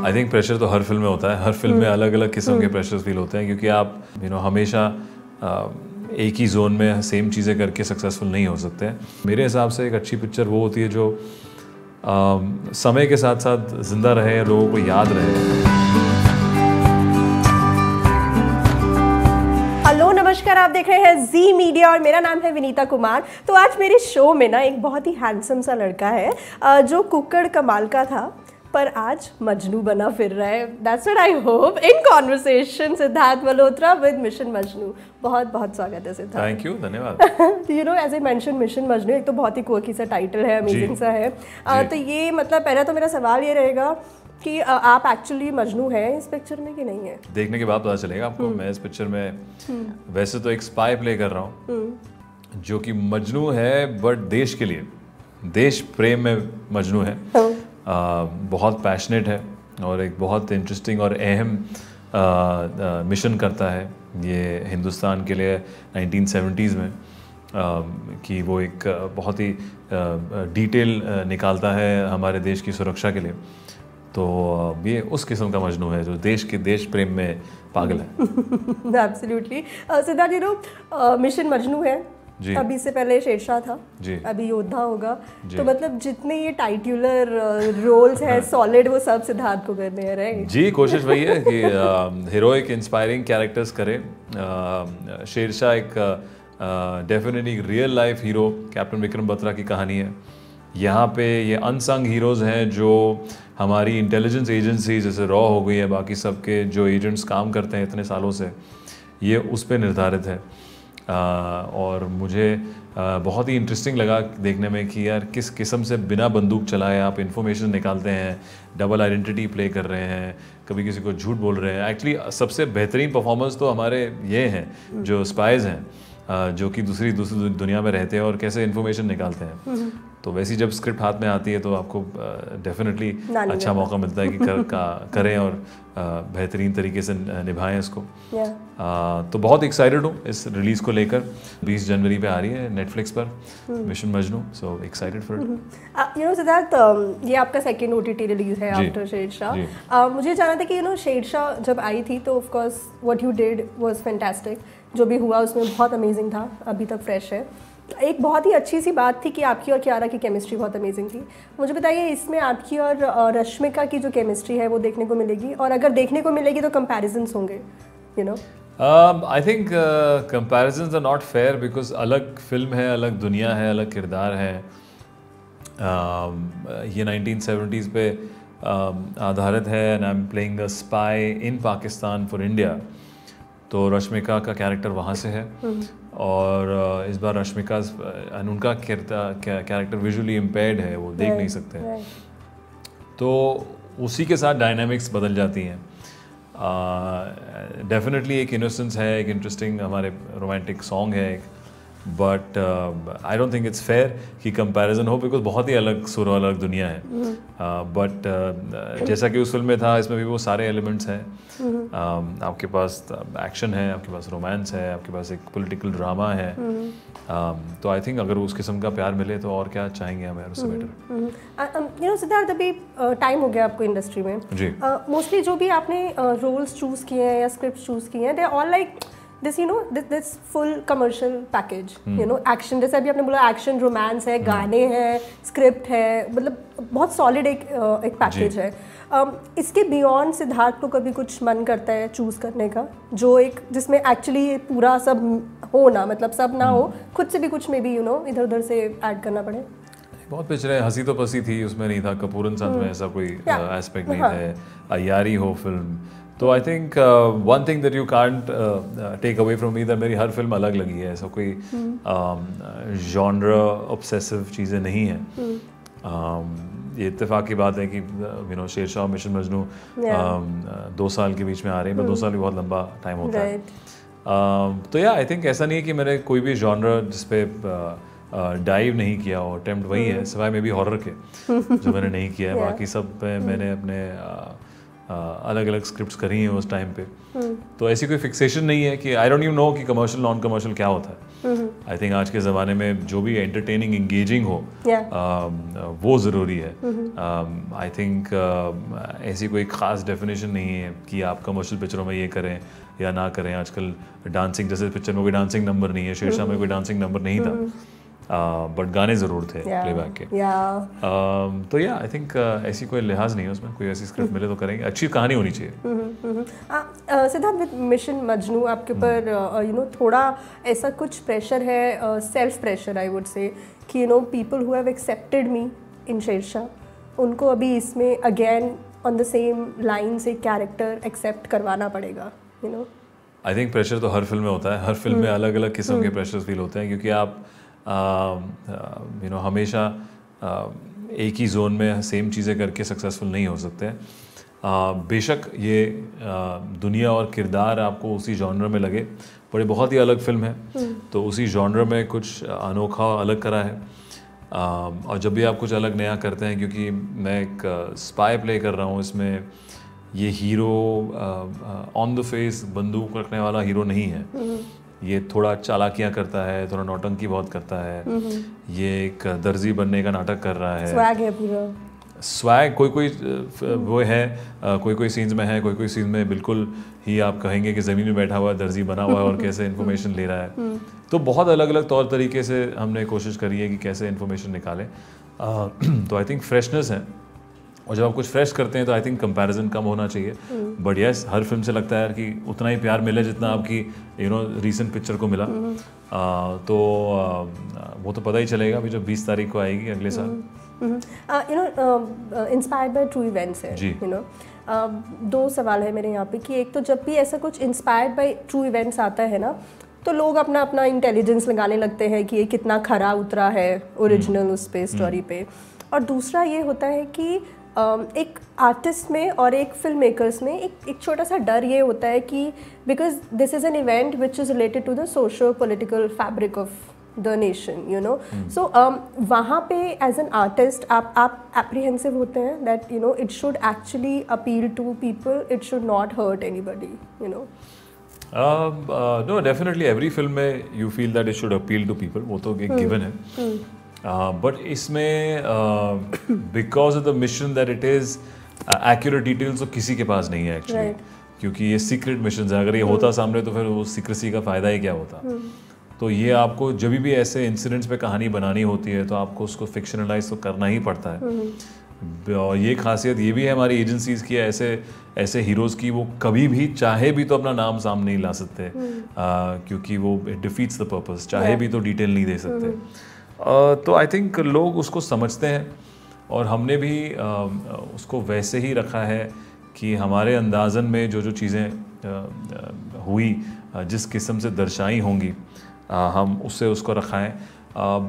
आई think pressure तो हर film में होता है, हर फिल्म में अलग अलग किस्म के प्रेशर्स फील होते हैं, क्योंकि आप हमेशा एक ही जोन में सेम चीज़ें करके सक्सेसफुल नहीं हो सकते हैं। मेरे हिसाब से एक अच्छी पिक्चर वो होती है जो समय के साथ साथ जिंदा रहे, लोगों को याद रहे। हेलो नमस्कार, आप देख रहे हैं जी मीडिया और मेरा नाम है विनीता कुमार। तो आज मेरे शो में ना एक बहुत ही हैंडसम सा लड़का है जो कुक्कड़ कमाल का था पर आज मजनू बना फिर रहा है। That's what I hope in conversation Siddharth Malhotra with Mission Majnu. बहुत बहुत स्वागत है सिद्धार्थ। थैंक यू, धन्यवाद। You know as a mention Mission Majnu एक तो बहुत ही कोकी सा टाइटल है, अमेजिंग सा है। तो ये मतलब पहला तो मेरा सवाल ये रहेगा कि आप एक्चुअली मजनू हैं इस पिक्चर में कि नहीं है? देखने के बाद पता चलेगा आपको। मैं इस पिक्चर में वैसे तो एक स्पाई प्ले कर रहा हूँ जो कि मजनू है, बट देश के लिए, देश प्रेम में मजनू है। बहुत पैशनेट है और एक बहुत इंटरेस्टिंग और अहम मिशन करता है ये हिंदुस्तान के लिए 1970s में, कि वो एक बहुत ही डिटेल निकालता है हमारे देश की सुरक्षा के लिए। तो ये उस किस्म का मजनू है जो देश प्रेम में पागल है। एब्सोल्युटली। सिद्धार्थ, मिशन मजनू है जी। अभी से पहले शेरशाह था जी। अभी योद्धा होगा तो मतलब जितने ये टाइटुलर रोल्स हैं सॉलिड वो सब सिद्धार्थ को करने हैं, राइट? जी, कोशिश वही है कि हीरोइक इंस्पायरिंग कैरेक्टर्स करे। शेरशाह एक definitely real life hero captain Vikram Batra की कहानी है। यहाँ पे ये अनसंग हीरोज़ हैं जो हमारी इंटेलिजेंस एजेंसी जैसे रॉ हो गई है, बाकी सबके जो एजेंट्स काम करते हैं इतने सालों से, ये उस पर निर्धारित है। और मुझे बहुत ही इंटरेस्टिंग लगा देखने में कि यार किस किस्म से बिना बंदूक चलाए आप इन्फॉर्मेशन निकालते हैं, डबल आइडेंटिटी प्ले कर रहे हैं, कभी किसी को झूठ बोल रहे हैं। एक्चुअली सबसे बेहतरीन परफॉर्मेंस तो हमारे ये हैं जो स्पाइज हैं, जो कि दूसरी दुनिया में रहते हैं और कैसे इन्फॉर्मेशन निकालते हैं। तो वैसी जब स्क्रिप्ट हाथ में आती है तो आपको डेफिनेटली अच्छा मौका मिलता है कि करें और बेहतरीन तरीके से निभाएं इसको। तो बहुत एक्साइटेड हूँ इस रिलीज़ को लेकर। 20 जनवरी पे आ रही है नेटफ्लिक्स पर mission Majnu, so excited for it. Siddharth, ये आपका सेकंड OTT रिलीज है आफ्टर शेरशाह। मुझे जानना था कि शेरशाह जब आई थी तो of course what you did was fantastic. जो भी हुआ उसमें बहुत अमेजिंग था, अभी तक फ्रेश है। एक बहुत ही अच्छी सी बात थी कि आपकी और कियारा की केमिस्ट्री बहुत अमेजिंग थी। मुझे बताइए इसमें आपकी और रश्मिका की जो केमिस्ट्री है वो देखने को मिलेगी, और अगर देखने को मिलेगी तो कंपैरिजंस होंगे, I think comparisons are not fair because अलग फिल्म है, अलग दुनिया है, अलग किरदार है। ये 1970s पे आधारित है and I am playing a spy in Pakistan for India. तो रश्मिका का कैरेक्टर वहाँ से है और इस बार रश्मिका उनका कैरेक्टर विजुअली इम्पेयर्ड है, वो देख नहीं सकते हैं। तो उसी के साथ डायनामिक्स बदल जाती हैं। डेफिनेटली एक इनोसेंस है, एक इंटरेस्टिंग हमारे रोमांटिक सॉन्ग है एक, but I don't think it's fair कि कंपैरिजन हो बिकॉज बहुत ही अलग सुर, अलग दुनिया है। बट जैसा कि उस फिल्म में था इसमें भी वो सारे एलिमेंट्स हैं। आपके पास एक्शन है, आपके पास रोमांस है, आपके पास एक पॉलिटिकल ड्रामा है। तो आई थिंक अगर उस किस्म का प्यार मिले तो और क्या चाहेंगे हमें उससे बेटर। सिद्धार्थ, अभी टाइम हो गया आपको इंडस्ट्री में जी। मोस्टली जो भी आपने रोल्स चूज किए हैं या स्क्रिप्ट चूज किए हैं, they are all like this full commercial package, action, जैसे अभी आपने बोला एक्शन, रोमांस है, गाने हैं, स्क्रिप्ट है, मतलब बहुत सॉलिड एक पैकेज है। इसके बियॉन्ड सिद्धार्थ को कभी कुछ मन करता है चूज करने का जो एक जिसमें एक्चुअली पूरा सब हो ना, मतलब सब ना हो, खुद से भी कुछ में भी इधर उधर से ऐड करना पड़े? बहुत पिक्चरें, हंसी तो पसी थी उसमें नहीं था, कपूरन साथ में ऐसा कोई एस्पेक्ट नहीं था, अयारी हो फिल्म। तो I think one thing that you can't take away from me, that मेरी हर फिल्म अलग लगी है। ऐसा कोई जॉनर ऑब्सेसिव चीज़ें नहीं हैं। ये इत्तेफाक की बात है कि शेरशाह और मिशन मजनू 2 साल के बीच में आ रही है, पर 2 साल भी बहुत लंबा टाइम होता है। तो आई थिंक ऐसा नहीं है कि मैंने कोई भी जॉनर जिस पे डाइव नहीं किया और अटेम्प्ट वही है, सिवाय में भी हॉरर के जो मैंने नहीं किया है। बाकी सब पे मैंने अपने अलग अलग स्क्रिप्ट्स करी हैं उस टाइम पे। तो ऐसी कोई फिक्सेशन नहीं है कि आई डोंट इवन नो कि कमर्शियल नॉन कमर्शियल क्या होता है। आई थिंक आज के ज़माने में जो भी एंटरटेनिंग इंगेजिंग हो वो ज़रूरी है। आई थिंक ऐसी कोई ख़ास डेफिनेशन नहीं है कि आप कमर्शियल पिक्चरों में ये करें या ना करें। आजकल डांसिंग, जैसे पिक्चर में कोई डांसिंग नंबर नहीं है, शेरशाह में कोई डांसिंग नंबर नहीं था, बट गाने ज़रूर थे प्लेबैक के। तो या आई थिंक ऐसी कोई लिहाज नहीं है उसमें, कोई ऐसी स्क्रिप्ट मिले तो करेंगे, अच्छी कहानी होनी चाहिए। सिद्धार्थ, विद मिशन मजनू आपके ऊपर यू नो थोड़ा ऐसा कुछ प्रेशर है, self pressure I would say, कि you know people who have accepted me in Shershaah उनको अभी इसमें again on the same line से कैरेक्टर एक्सेप्ट करवाना पड़ेगा, you know? I think pressure तो हर फिल्म में होता है, हर फिल्म में अलग अलग किस्म के प्रेशर्स फील होते हैं, क्योंकि आप यू नो हमेशा एक ही जोन में सेम चीज़ें करके सक्सेसफुल नहीं हो सकते। बेशक ये दुनिया और किरदार आपको उसी जॉनर में लगे, पर ये बहुत ही अलग फिल्म है, तो उसी जॉनर में कुछ अनोखा अलग करा है। और जब भी आप कुछ अलग नया करते हैं, क्योंकि मैं एक स्पाई प्ले कर रहा हूँ, इसमें ये हीरो ऑन द फेस बंदूक रखने वाला हीरो नहीं है, ये थोड़ा चालाकियाँ करता है, थोड़ा नौटंकी बहुत करता है, ये एक दर्जी बनने का नाटक कर रहा है, स्वैग है पूरा, स्वैग कोई वो है, कोई सीन्स में है, कोई सीन्स में बिल्कुल ही आप कहेंगे कि ज़मीन में बैठा हुआ दर्जी बना हुआ है और कैसे इन्फॉर्मेशन ले रहा है। तो बहुत अलग अलग तौर तरीके से हमने कोशिश करी है कि कैसे इन्फॉर्मेशन निकालें। तो आई थिंक फ्रेशनेस है, और जब आप कुछ फ्रेश करते हैं तो आई थिंक कंपैरिजन कम होना चाहिए। बट यस, हर फिल्म से लगता है कि उतना ही प्यार मिले जितना आपकी यू नो रीसेंट पिक्चर को मिला। तो वो तो पता ही चलेगा अभी जब 20 तारीख को आएगी अगले साल। You know inspired by true events है, यू नो। दो सवाल है मेरे यहाँ पे कि एक तो जब भी ऐसा कुछ इंस्पायर्ड बाय ट्रू इवेंट्स आता है ना, तो लोग अपना अपना इंटेलिजेंस लगाने लगते हैं कि ये कितना खरा उतरा है ओरिजिनल उस पे स्टोरी पे। और दूसरा ये होता है कि एक आर्टिस्ट में और एक फिल्म मेकर्स में एक छोटा सा डर ये होता है कि because this is an event which is related to the socio political fabric of the nation, you know. So वहाँ पे एज एन आर्टिस्ट आप एप्रीहेंसिव होते हैं that you know it should actually appeal to people, it should not hurt anybody, you know? No, definitely every film में you feel that it should appeal to people, वो तो एक given है। But इसमें because of the mission that it is accurate details तो किसी के पास नहीं है एक्चुअली, क्योंकि ये सीक्रेट मिशन है। अगर ये होता सामने तो फिर वो सीक्रेसी का फ़ायदा ही क्या होता। तो ये आपको जब भी ऐसे इंसिडेंट्स पे कहानी बनानी होती है तो आपको उसको फिक्शनलाइज तो करना ही पड़ता है। और ये खासियत ये भी है हमारी एजेंसीज़ की, ऐसे हीरोज़ की, वो कभी भी चाहे भी तो अपना नाम सामने नहीं ला सकते, क्योंकि वो इट डिफीट्स द पर्पस, चाहे भी तो डिटेल नहीं दे सकते। तो आई थिंक लोग उसको समझते हैं, और हमने भी उसको वैसे ही रखा है कि हमारे अंदाज़न में जो चीज़ें हुई, जिस किस्म से दर्शाई होंगी, हम उससे उसको रखाएं।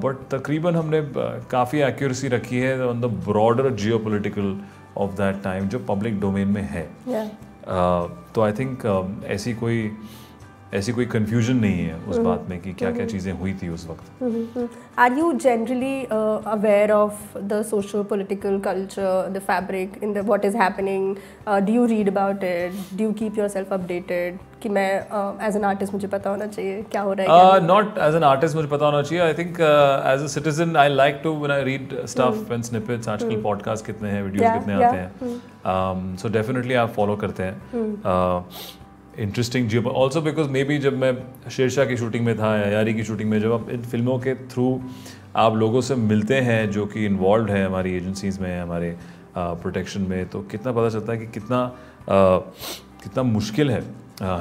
बट तकरीबन हमने काफ़ी एक्यूरेसी रखी है on the broader geopolitical of that time जो पब्लिक डोमेन में है। तो आई थिंक ऐसी कोई कंफ्यूजन नहीं है उस बात में कि क्या क्या चीज़ें हुई थी उस वक्त। Are you generally aware of the socio political culture, the fabric in the what is happening? Do you read about it? Do you keep your self updated कि मैं एज एन आर्टिस्ट मुझे पता होना चाहिए क्या हो रहा है? नॉट एज एन आर्टिस्ट मुझे पता होना चाहिए। I think as a citizen I like to when I read stuff and snippets. आजकल पॉडकास्ट कितने हैं, वीडियोस कितने आते हैं, सो डेफिनेटली आप फॉलो करते हैं। Interesting ji, also because maybe जब मैं शेरशाह की शूटिंग में था या यारी की शूटिंग में, जब आप इन फिल्मों के थ्रू आप लोगों से मिलते हैं जो कि इन्वॉल्व है हमारी एजेंसीज़ में, हमारे प्रोटेक्शन में, तो कितना पता चलता है कि कितना मुश्किल है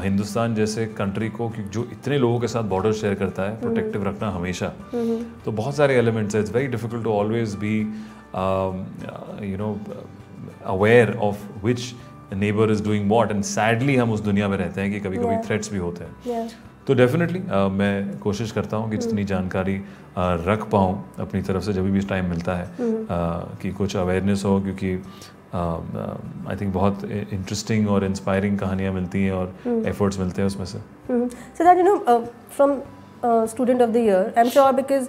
हिंदुस्तान जैसे कंट्री को, कि जो इतने लोगों के साथ बॉर्डर शेयर करता है, प्रोटेक्टिव रखना हमेशा। तो बहुत सारे एलिमेंट्स है, it's very difficult to always be you know aware of which neighbour is doing what, and sadly हम उस दुनिया में रहते हैं कि कभी कभी थ्रेट्स भी होते हैं। तो डेफिनेटली मैं कोशिश करता हूँ कि जितनी जानकारी रख पाऊँ अपनी तरफ से जब भी टाइम मिलता है, कि कुछ अवेयरनेस हो, क्योंकि आई थिंक बहुत इंटरेस्टिंग और इंस्पायरिंग कहानियाँ मिलती हैं और एफर्ट्स मिलते हैं उसमें से। So that you know from student of the year I am sure, because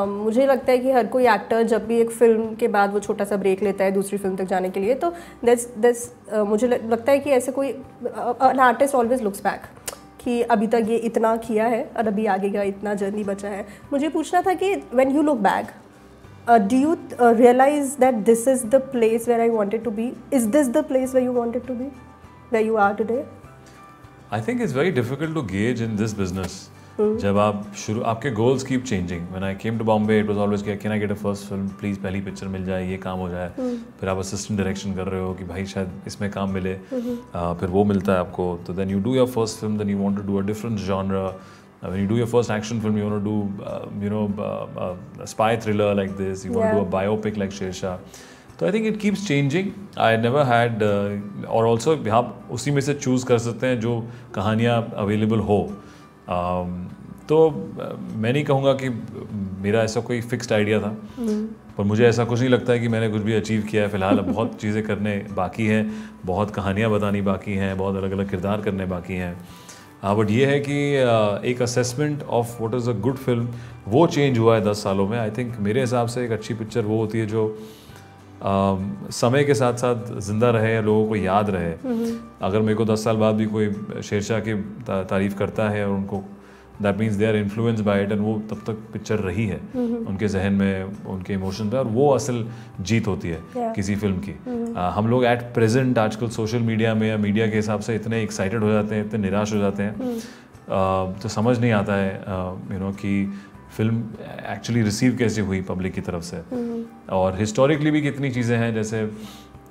मुझे लगता है कि हर कोई एक्टर जब भी एक फिल्म के बाद वो छोटा सा ब्रेक लेता है दूसरी फिल्म तक जाने के लिए, तो मुझे लगता है कि ऐसे कोई an artist always looks back कि अभी तक ये इतना किया है और अभी आगे का इतना जर्नी बचा है। मुझे पूछना था कि when you look back, do you realize that this is the place where I wanted to be? Is this the place where you wanted to be, where you are today? I think it's very difficult to gauge in this business. जब आप शुरू, आपके goals keep changing. When I came to Bombay, it was always can I get a first film? Please पहली picture मिल जाए, ये काम हो जाए. फिर आप assistant direction कर रहे हो कि भाई शायद इसमें काम मिले, फिर वो मिलता है आपको. तो then you do your first film, then you want to do a different genre. When you do your first action film, you want to do, a spy thriller like this. You want to do a biopic like Shersha. So I think it keeps changing. I never had, और also आप उसी में से choose कर सकते हैं जो कहानियाँ available हो. तो मैं नहीं कहूँगा कि मेरा ऐसा कोई fixed idea था, पर मुझे ऐसा कुछ नहीं लगता है कि मैंने कुछ भी अचीव किया है. फिलहाल बहुत चीज़ें करने बाकी हैं, बहुत कहानियाँ बतानी बाकी हैं, बहुत अलग अलग किरदार करने बाकी हैं. बट ये है कि एक assessment of what is a good film वो चेंज हुआ है 10 सालों में. आई थिंक मेरे हिसाब से एक अच्छी पिक्चर वो होती है जो समय के साथ साथ ज़िंदा रहे या लोगों को याद रहे. अगर मेरे को 10 साल बाद भी कोई शेरशाह की तारीफ़ करता है और उनको that means they are influenced by it, and वो तब तक पिक्चर रही है उनके जहन में, उनके इमोशन पे, और वो असल जीत होती है किसी फिल्म की. हम लोग एट प्रेजेंट आजकल सोशल मीडिया में या मीडिया के हिसाब से इतने एक्साइटेड हो जाते हैं, इतने निराश हो जाते हैं, तो समझ नहीं आता है कि फिल्म एक्चुअली रिसीव कैसे हुई पब्लिक की तरफ से. और हिस्टोरिकली भी कितनी चीज़ें हैं, जैसे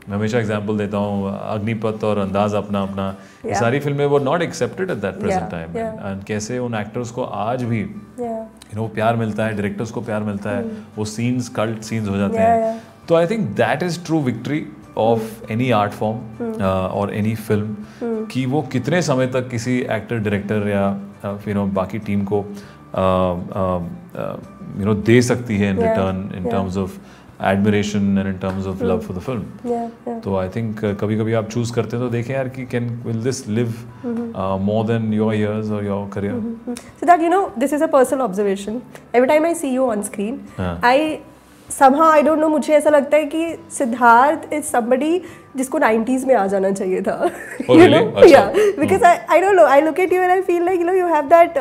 मैं हमेशा एग्जांपल देता हूँ, अग्निपथ और अंदाज अपना अपना, ये सारी फिल्में वो not accepted at that present time, and कैसे उन एक्टर्स को आज भी प्यार मिलता है, डायरेक्टर्स को प्यार मिलता है, वो सीन्स कल्ट सीन्स हो जाते हैं. तो I think that is true victory of any art form और एनी फिल्म, कि वो कितने समय तक किसी एक्टर डायरेक्टर या बाकी टीम को दे सकती है in return, in terms of admiration and in terms of love for the film. तो I think कभी-कभी आप choose करते हैं तो देखें यार कि will this live more than your years or your career? So that this is a personal observation. Every time I see you on screen, I somehow I don't know, मुझे ऐसा लगता है कि सिद्धार्थ is somebody जिसको 90s में आ जाना चाहिए था. Yeah, because I don't know, I look at you and I feel like you have that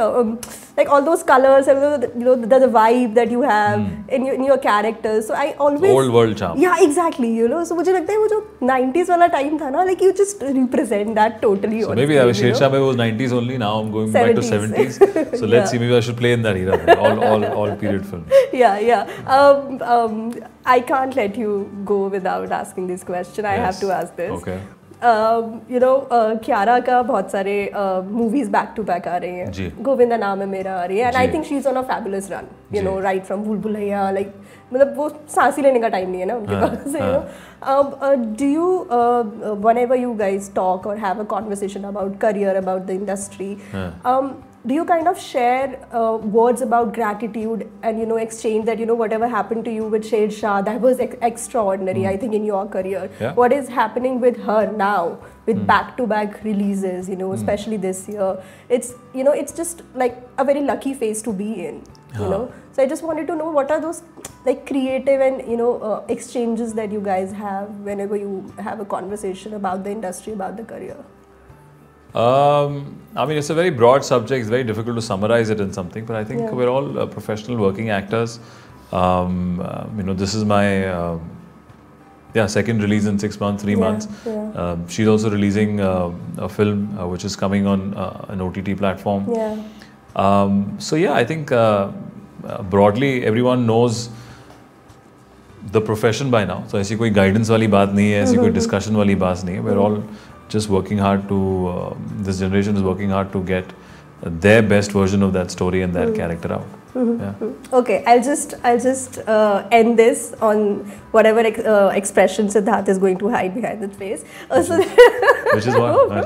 like all those colors and the vibe that you have in your characters. So I always old world charm. Yeah, exactly. So मुझे लगता है वो जो 90s वाला time था ना, like you just represent that totally. So maybe Shershaah में was 90s only. Now I'm going 70s. Back to 70s. So let's see. Maybe I should play in that era. All period films. Yeah. I can't let you go without asking this question. I have to ask this. Okay. Kiara का बहुत सारे movies back to back आ रही हैं. गोविंदा नाम है मेरा आ रही है, and I think she's on a fabulous run. Right from भूल भुलैया, like मतलब वो सांस ही लेने का टाइम नहीं है ना उनके पास. Do you whenever you guys talk or have a conversation about career, about the industry, do you kind of share words about gratitude and exchange that whatever happened to you with Shershaah, that was extraordinary, I think, in your career. What is happening with her now with back-to-back releases, especially this year, it's it's just like a very lucky phase to be in, So I just wanted to know, what are those like creative and exchanges that you guys have whenever you have a conversation about the industry, about the career? I mean, it's a very broad subject. It's very difficult to summarize it in something, but I think we're all professional working actors. This is my second release in 6 months, 3 months. She's also releasing a film which is coming on an OTT platform. I think broadly everyone knows the profession by now. So ऐसी कोई guidance वाली बात नहीं है, ऐसी कोई discussion वाली बात नहीं है. We're all just working hard to, this generation is working hard to get their best version of that story and that character out. Okay, I'll just end this on whatever expression Siddharth is going to hide behind his face. Which is what?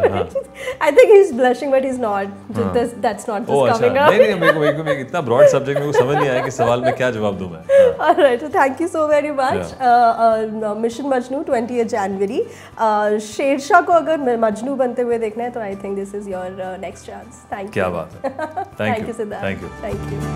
I think he's blushing, but he's not. That's not just coming up. नहीं, मेरे को इतना broad subject में समझ नहीं आया कि सवाल में क्या जवाब दूँ मैं. All right, so thank you so very much. Mission Majnu 20th January. Shershaah को अगर मजनू बनते हुए देखना है तो I think this is your next chance. Thank you. क्या बात है. Thank you, Siddharth. Thank you.